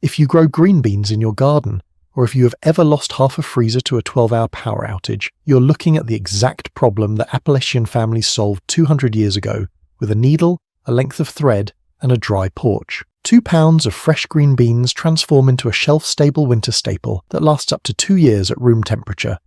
If you grow green beans in your garden, or if you have ever lost half a freezer to a 12-hour power outage, you're looking at the exact problem that Appalachian families solved 200 years ago with a needle, a length of thread, and a dry porch. 2 pounds of fresh green beans transform into a shelf-stable winter staple that lasts up to 2 years at room temperature,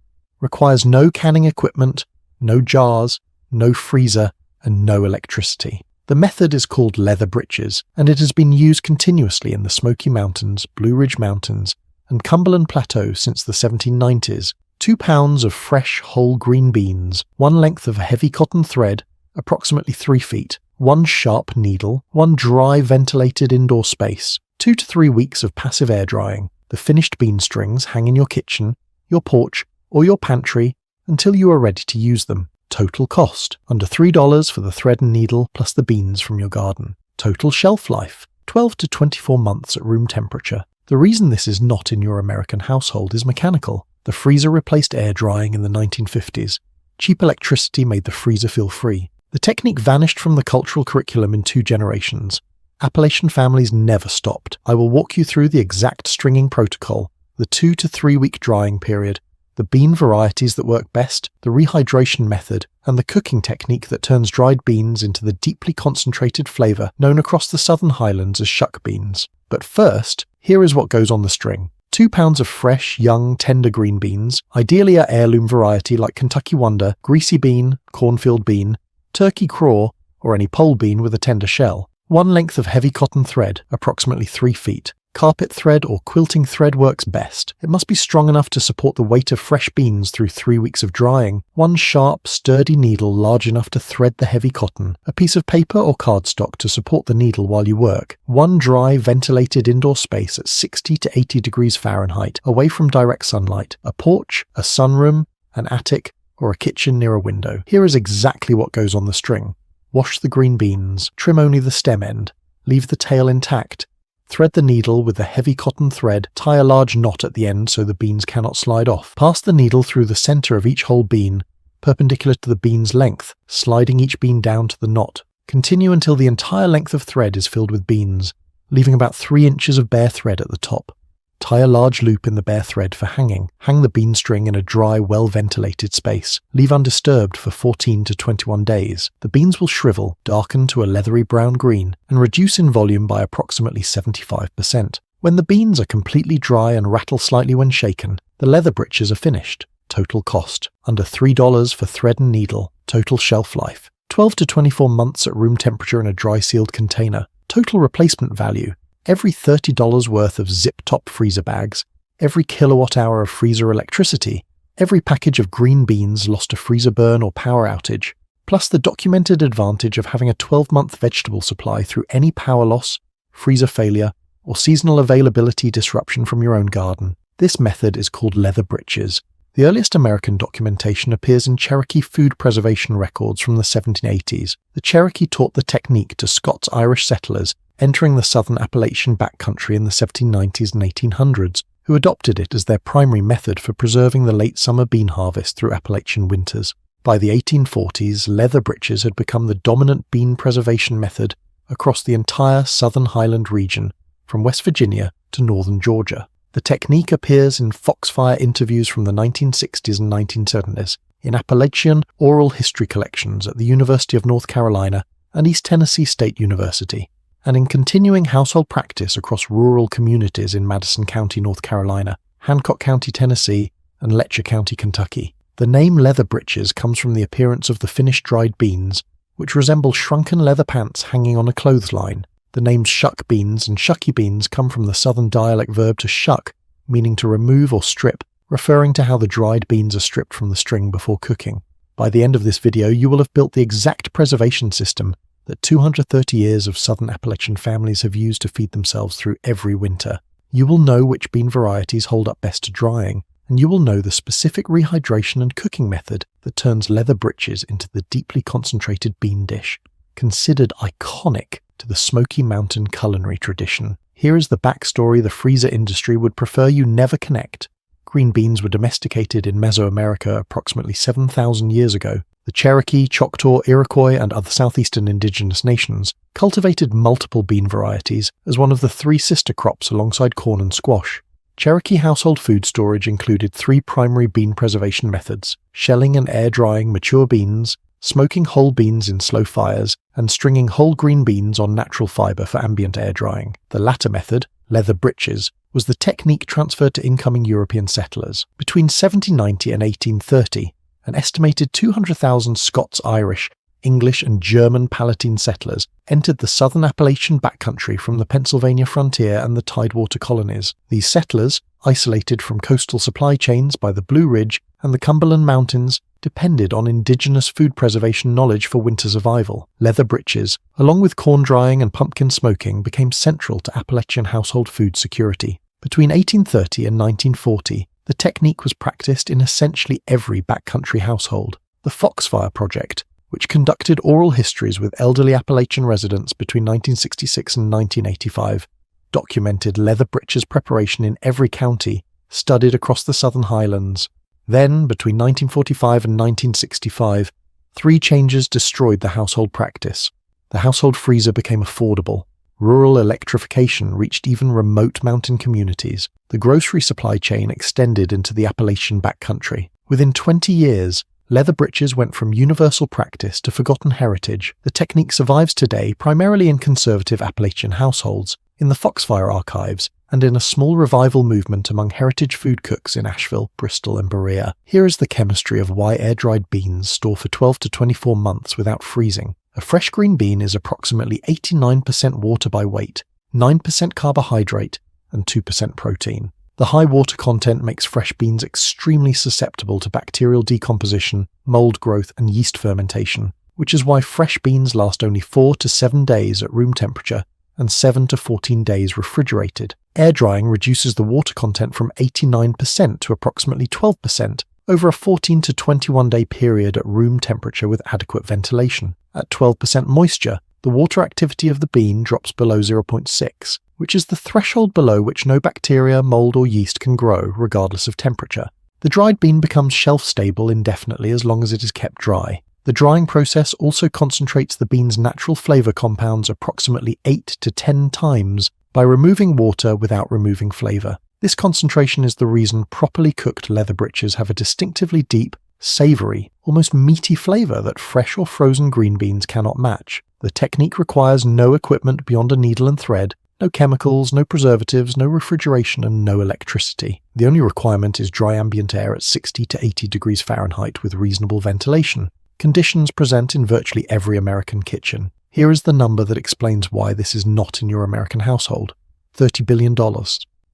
requires no canning equipment, no jars, no freezer, and no electricity. The method is called leather breeches, and it has been used continuously in the Smoky Mountains, Blue Ridge Mountains, and Cumberland Plateau since the 1790s. 2 pounds of fresh, whole green beans, 1 length of heavy cotton thread, approximately 3 feet, 1 sharp needle, 1 dry ventilated indoor space, 2 to 3 weeks of passive air drying. The finished bean strings hang in your kitchen, your porch, or your pantry until you are ready to use them. Total cost, under $3 for the thread and needle plus the beans from your garden. Total shelf life, 12 to 24 months at room temperature. The reason this is not in your American household is mechanical. The freezer replaced air drying in the 1950s. Cheap electricity made the freezer feel free. The technique vanished from the cultural curriculum in 2 generations. Appalachian families never stopped. I will walk you through the exact stringing protocol, the 2 to 3 week drying period, the bean varieties that work best, the rehydration method, and the cooking technique that turns dried beans into the deeply concentrated flavour known across the Southern Highlands as shuck beans. But first, here is what goes on the string. 2 pounds of fresh, young, tender green beans, ideally a heirloom variety like Kentucky Wonder, greasy bean, cornfield bean, turkey craw, or any pole bean with a tender shell. 1 length of heavy cotton thread, approximately 3 feet. Carpet thread or quilting thread works best. It must be strong enough to support the weight of fresh beans through 3 weeks of drying. 1 sharp, sturdy needle large enough to thread the heavy cotton. A piece of paper or cardstock to support the needle while you work. 1 dry, ventilated indoor space at 60 to 80 degrees Fahrenheit, away from direct sunlight. A porch, a sunroom, an attic, or a kitchen near a window. Here is exactly what goes on the string. Wash the green beans. Trim only the stem end. Leave the tail intact. Thread the needle with the heavy cotton thread, tie a large knot at the end so the beans cannot slide off. Pass the needle through the center of each whole bean, perpendicular to the bean's length, sliding each bean down to the knot. Continue until the entire length of thread is filled with beans, leaving about 3 inches of bare thread at the top. Tie a large loop in the bare thread for hanging. Hang the bean string in a dry, well-ventilated space. Leave undisturbed for 14 to 21 days. The beans will shrivel, darken to a leathery brown green, and reduce in volume by approximately 75%. When the beans are completely dry and rattle slightly when shaken, the leather breeches are finished. Total cost, under $3 for thread and needle. Total shelf life, 12 to 24 months at room temperature in a dry-sealed container. Total replacement value, every $30 worth of zip-top freezer bags, every kilowatt-hour of freezer electricity, every package of green beans lost to freezer burn or power outage, plus the documented advantage of having a 12-month vegetable supply through any power loss, freezer failure, or seasonal availability disruption from your own garden. This method is called leather breeches. The earliest American documentation appears in Cherokee food preservation records from the 1780s. The Cherokee taught the technique to Scots-Irish settlers entering the Southern Appalachian backcountry in the 1790s and 1800s, who adopted it as their primary method for preserving the late summer bean harvest through Appalachian winters. By the 1840s, leather breeches had become the dominant bean preservation method across the entire Southern Highland region, from West Virginia to northern Georgia. The technique appears in Foxfire interviews from the 1960s and 1970s, in Appalachian oral history collections at the University of North Carolina and East Tennessee State University, and in continuing household practice across rural communities in Madison County, North Carolina, Hancock County, Tennessee, and Letcher County, Kentucky. The name leather breeches comes from the appearance of the finished dried beans, which resemble shrunken leather pants hanging on a clothesline. The names shuck beans and shucky beans come from the southern dialect verb to shuck, meaning to remove or strip, referring to how the dried beans are stripped from the string before cooking. By the end of this video, you will have built the exact preservation system that 230 years of Southern Appalachian families have used to feed themselves through every winter. You will know which bean varieties hold up best to drying, and you will know the specific rehydration and cooking method that turns leather breeches into the deeply concentrated bean dish, considered iconic to the Smoky Mountain culinary tradition. Here is the backstory the freezer industry would prefer you never connect. Green beans were domesticated in Mesoamerica approximately 7,000 years ago. The Cherokee, Choctaw, Iroquois, and other southeastern indigenous nations cultivated multiple bean varieties as one of the 3 sister crops alongside corn and squash. Cherokee household food storage included 3 primary bean preservation methods: shelling and air drying mature beans, smoking whole beans in slow fires, and stringing whole green beans on natural fiber for ambient air drying. The latter method, leather breeches, was the technique transferred to incoming European settlers. Between 1790 and 1830, an estimated 200,000 Scots-Irish, English and German Palatine settlers entered the Southern Appalachian backcountry from the Pennsylvania frontier and the Tidewater colonies. These settlers, isolated from coastal supply chains by the Blue Ridge and the Cumberland Mountains, depended on indigenous food preservation knowledge for winter survival. Leather breeches, along with corn drying and pumpkin smoking, became central to Appalachian household food security. Between 1830 and 1940, the technique was practiced in essentially every backcountry household. The Foxfire Project, which conducted oral histories with elderly Appalachian residents between 1966 and 1985, documented leather breeches preparation in every county, studied across the Southern Highlands. Then, between 1945 and 1965, 3 changes destroyed the household practice. The household freezer became affordable. Rural electrification reached even remote mountain communities. The grocery supply chain extended into the Appalachian backcountry. Within 20 years, leather breeches went from universal practice to forgotten heritage. The technique survives today primarily in conservative Appalachian households, in the Foxfire archives, and in a small revival movement among heritage food cooks in Asheville, Bristol, and Berea. Here is the chemistry of why air-dried beans store for 12 to 24 months without freezing. A fresh green bean is approximately 89% water by weight, 9% carbohydrate, and 2% protein. The high water content makes fresh beans extremely susceptible to bacterial decomposition, mold growth, and yeast fermentation, which is why fresh beans last only 4 to 7 days at room temperature and 7 to 14 days refrigerated. Air drying reduces the water content from 89% to approximately 12% over a 14 to 21 day period at room temperature with adequate ventilation. At 12% moisture, the water activity of the bean drops below 0.6, which is the threshold below which no bacteria, mold, or yeast can grow, regardless of temperature. The dried bean becomes shelf-stable indefinitely as long as it is kept dry. The drying process also concentrates the bean's natural flavor compounds approximately 8 to 10 times by removing water without removing flavor. This concentration is the reason properly cooked leather breeches have a distinctively deep, savory, almost meaty flavor that fresh or frozen green beans cannot match. The technique requires no equipment beyond a needle and thread, no chemicals, no preservatives, no refrigeration, and no electricity. The only requirement is dry ambient air at 60 to 80 degrees Fahrenheit with reasonable ventilation. Conditions present in virtually every American kitchen. Here is the number that explains why this is not in your American household. $30 billion.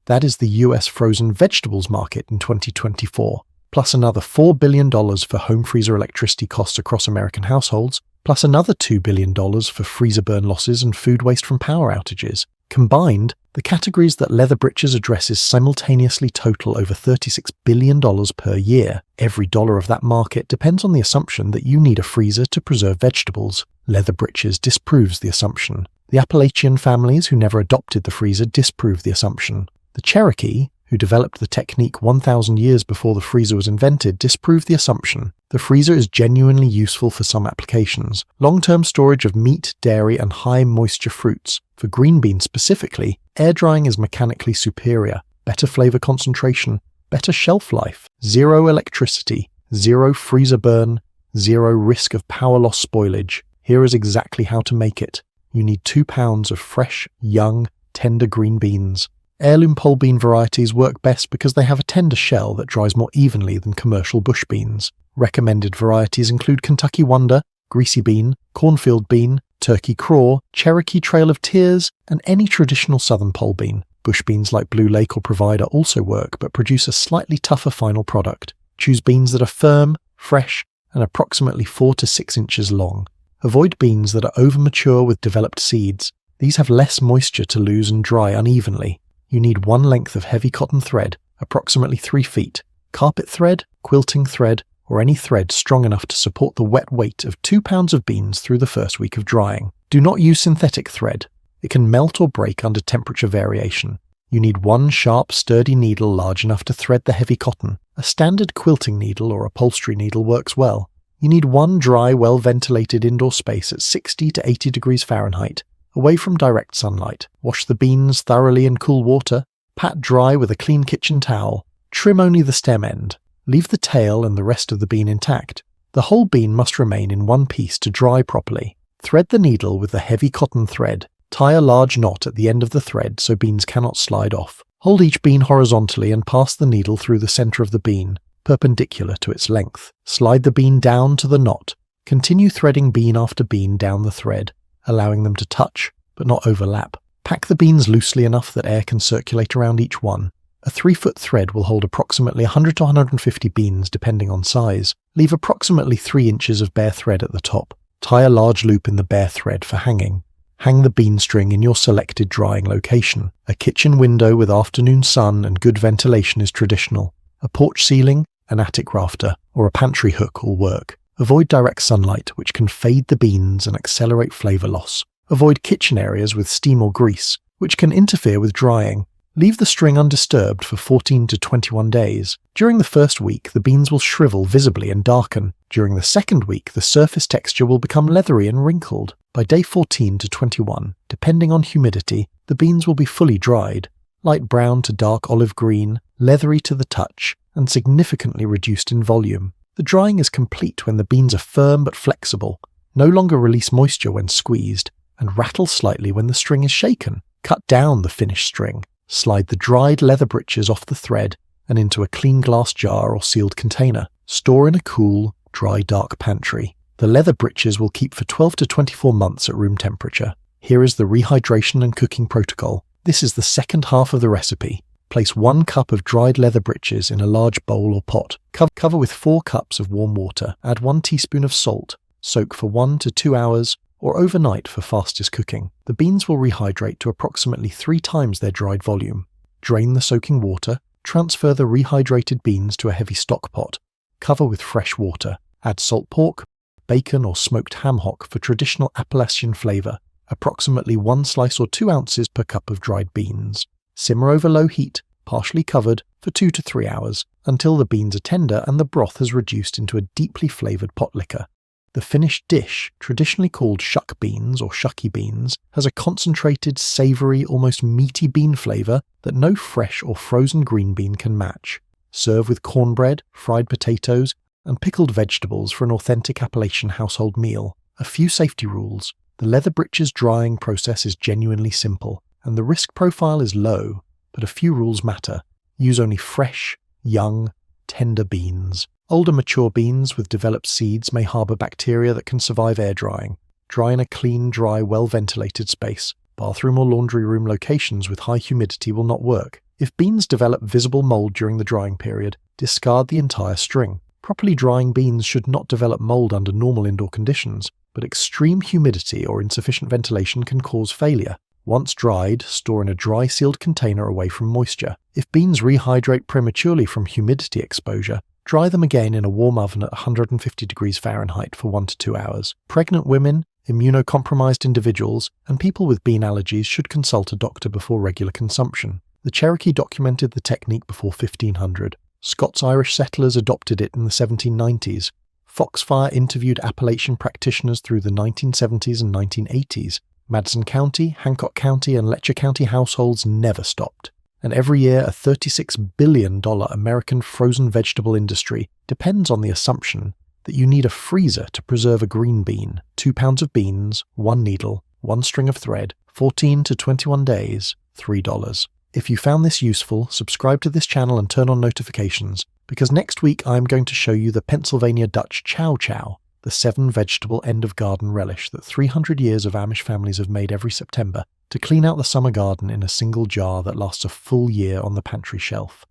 That is the US frozen vegetables market in 2024, plus another $4 billion for home freezer electricity costs across American households, plus another $2 billion for freezer burn losses and food waste from power outages. Combined, the categories that leather breeches addresses simultaneously total over $36 billion per year. Every dollar of that market depends on the assumption that you need a freezer to preserve vegetables. Leather breeches disproves the assumption. The Appalachian families who never adopted the freezer disprove the assumption. The Cherokee, who developed the technique 1,000 years before the freezer was invented, disproved the assumption. The freezer is genuinely useful for some applications. Long-term storage of meat, dairy, and high-moisture fruits. For green beans specifically, air drying is mechanically superior. Better flavor concentration, better shelf life, zero electricity, zero freezer burn, zero risk of power loss spoilage. Here is exactly how to make it. You need 2 pounds of fresh, young, tender green beans. Heirloom pole bean varieties work best because they have a tender shell that dries more evenly than commercial bush beans. Recommended varieties include Kentucky Wonder, Greasy Bean, Cornfield Bean, Turkey Craw, Cherokee Trail of Tears, and any traditional southern pole bean. Bush beans like Blue Lake or Provider also work but produce a slightly tougher final product. Choose beans that are firm, fresh, and approximately 4 to 6 inches long. Avoid beans that are over-mature with developed seeds. These have less moisture to lose and dry unevenly. You need 1 length of heavy cotton thread, approximately 3 feet, carpet thread, quilting thread, or any thread strong enough to support the wet weight of 2 pounds of beans through the first week of drying. Do not use synthetic thread. It can melt or break under temperature variation. You need 1 sharp, sturdy needle large enough to thread the heavy cotton. A standard quilting needle or upholstery needle works well. You need one dry, well-ventilated indoor space at 60 to 80 degrees Fahrenheit, away from direct sunlight. Wash the beans thoroughly in cool water, pat dry with a clean kitchen towel, trim only the stem end, leave the tail and the rest of the bean intact. The whole bean must remain in one piece to dry properly. Thread the needle with a heavy cotton thread. Tie a large knot at the end of the thread so beans cannot slide off. Hold each bean horizontally and pass the needle through the center of the bean, perpendicular to its length. Slide the bean down to the knot. Continue threading bean after bean down the thread, allowing them to touch, but not overlap. Pack the beans loosely enough that air can circulate around each one. A 3-foot thread will hold approximately 100 to 150 beans depending on size. Leave approximately 3 inches of bare thread at the top. Tie a large loop in the bare thread for hanging. Hang the bean string in your selected drying location. A kitchen window with afternoon sun and good ventilation is traditional. A porch ceiling, an attic rafter, or a pantry hook will work. Avoid direct sunlight, which can fade the beans and accelerate flavor loss. Avoid kitchen areas with steam or grease, which can interfere with drying. Leave the string undisturbed for 14 to 21 days. During the first week, the beans will shrivel visibly and darken. During the second week, the surface texture will become leathery and wrinkled. By day 14 to 21, depending on humidity, the beans will be fully dried, light brown to dark olive green, leathery to the touch, and significantly reduced in volume. The drying is complete when the beans are firm but flexible, no longer release moisture when squeezed, and rattle slightly when the string is shaken. Cut down the finished string. Slide the dried leather breeches off the thread and into a clean glass jar or sealed container. Store in a cool, dry, dark pantry. The leather breeches will keep for 12 to 24 months at room temperature. Here is the rehydration and cooking protocol. This is the second half of the recipe. Place 1 cup of dried leather breeches in a large bowl or pot. Cover with 4 cups of warm water. Add 1 teaspoon of salt. Soak for 1 to 2 hours or overnight for fastest cooking. The beans will rehydrate to approximately 3 times their dried volume. Drain the soaking water. Transfer the rehydrated beans to a heavy stock pot. Cover with fresh water. Add salt pork, bacon or smoked ham hock for traditional Appalachian flavor. Approximately 1 slice or 2 ounces per cup of dried beans. Simmer over low heat, partially covered, for 2 to 3 hours, until the beans are tender and the broth has reduced into a deeply flavored pot liquor. The finished dish, traditionally called shuck beans or shucky beans, has a concentrated, savory, almost meaty bean flavor that no fresh or frozen green bean can match. Serve with cornbread, fried potatoes, and pickled vegetables for an authentic Appalachian household meal. A few safety rules. The leather breeches drying process is genuinely simple, and the risk profile is low, but a few rules matter. Use only fresh, young, tender beans. Older mature beans with developed seeds may harbor bacteria that can survive air drying. Dry in a clean, dry, well-ventilated space. Bathroom or laundry room locations with high humidity will not work. If beans develop visible mold during the drying period, discard the entire string. Properly drying beans should not develop mold under normal indoor conditions, but extreme humidity or insufficient ventilation can cause failure. Once dried, store in a dry sealed container away from moisture. If beans rehydrate prematurely from humidity exposure, dry them again in a warm oven at 150 degrees Fahrenheit for 1 to 2 hours. Pregnant women, immunocompromised individuals, and people with bean allergies should consult a doctor before regular consumption. The Cherokee documented the technique before 1500. Scots-Irish settlers adopted it in the 1790s. Foxfire interviewed Appalachian practitioners through the 1970s and 1980s. Madison County, Hancock County, and Letcher County households never stopped. And every year, a $36 billion American frozen vegetable industry depends on the assumption that you need a freezer to preserve a green bean. 2 pounds of beans, 1 needle, 1 string of thread, 14 to 21 days, $3. If you found this useful, subscribe to this channel and turn on notifications, because next week I'm going to show you the Pennsylvania Dutch Chow Chow, the 7-vegetable end-of-garden relish that 300 years of Amish families have made every September to clean out the summer garden in a single jar that lasts a full year on the pantry shelf.